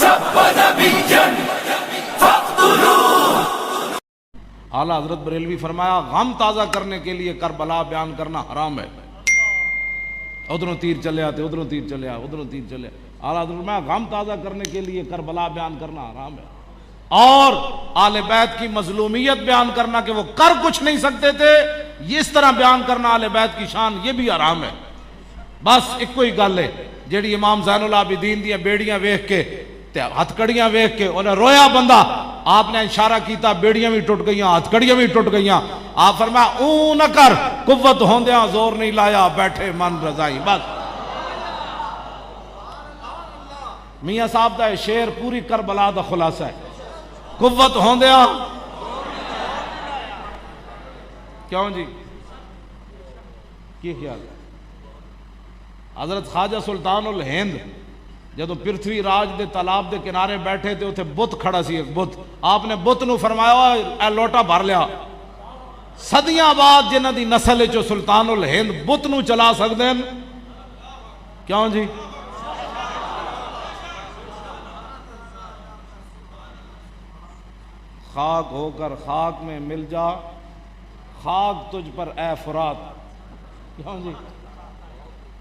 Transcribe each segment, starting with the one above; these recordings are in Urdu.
سب نبيا فاقتلوه. اعلیٰ حضرت بریلوی فرمایا غم تازہ کرنے کے لیے کربلا بیان کرنا حرام ہے. ادھروں تیر چلے آتے, ادھروں تیر چلے آ, ادھروں تیر چلے. اعلیٰ حضرت فرمایا غم تازہ کرنے کے لیے کربلا بیان کرنا حرام ہے. اور آل بیت کی مظلومیت بیان کرنا کہ وہ کر کچھ نہیں سکتے تھے, یہ اس طرح بیان کرنا آل بیت کی شان, یہ بھی حرام ہے. بس ایک کوئی گل ہے جیڑی امام زین العابدین دیاں بیڑیاں ویکھ کے تے ہتھ کڑیاں ویکھ کے انہیں رویا بندہ, آپ نے اشارہ کیتا بیڑیاں بھی ٹوٹ گئیاں, ہتھ کڑیاں بھی ٹوٹ گئیاں. آپ فرمایا اون نہ کر, قوت ہوندیاں زور نہیں لایا, بیٹھے من رضائی. بس میاں صاحب دا شعر پوری کربلا دا خلاصہ ہے. قوت ہوندیاں کیوں جی, کی خیال ہے؟ حضرت خواجہ سلطان الہند جدو پرتھوی راج دے تالاب دے کنارے بیٹھے تھے, اتھے بت کھڑا سی ایک بت. آپ نے بت نو فرمایا اے لوٹا بھر لیا. صدیاں بعد جنہ دی نسل چو سلطان الہند بت نو چلا سکتے ہیں, کیوں جی؟ خاک ہو کر خاک میں مل جا, خاک تجھ پر اے فرات. کیوں جی,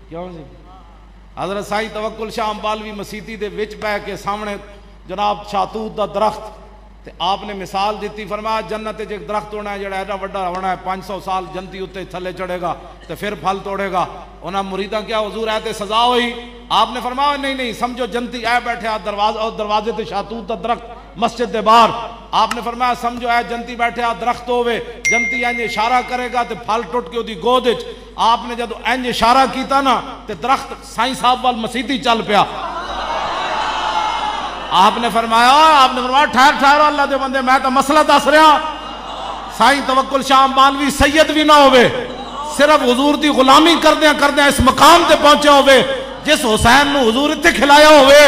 کیوں جی؟ حضرت سائی توکل شاہ امبالوی مسیتی دے وچ بہ کے سامنے جناب شاتوت دا درخت تے آپ نے مثال دیتی, فرمایا جنت وچ ایک درخت ہونا ہے جڑا ایڈا وڈا ہونا ہے, 500 سال جنتی اتے تھلے چڑھے گا تے پھر پھل توڑے گا. انہاں مریداں کیا حضور ہے تے سزا ہوئی؟ آپ نے فرمایا نہیں نہیں, سمجھو جنتی اے بیٹھے آ دروازے تے شاتوت دا درخت مسجد دے باہر. آپ نے فرمایا سمجھو اے جنتی بیٹھے آ درخت ہوئے, جنتی اینج اشارہ کرے گا تے پھل ٹوٹ کے دی گود وچ. آپ نے جدو اینج اشارہ کیتا نا تے درخت سائیں صاحب وال مسیتی چل پیا. آپ نے فرمایا ٹھہر ٹھہر اللہ دے بندے, میں تو مسئلہ دس رہا. سائیں توکل شاہ امبالوی سید بھی نہ ہوئے, صرف حضور دی غلامی کردیاں اس مقام تے پہنچے ہوئے جس حسین نو حضور اتنے کھلایا ہوئے.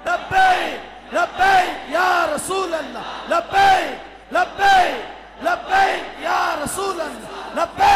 لبیک لبیک یا رسول اللہ, لبیک لبیک لبیک یا رسول اللہ, لبیک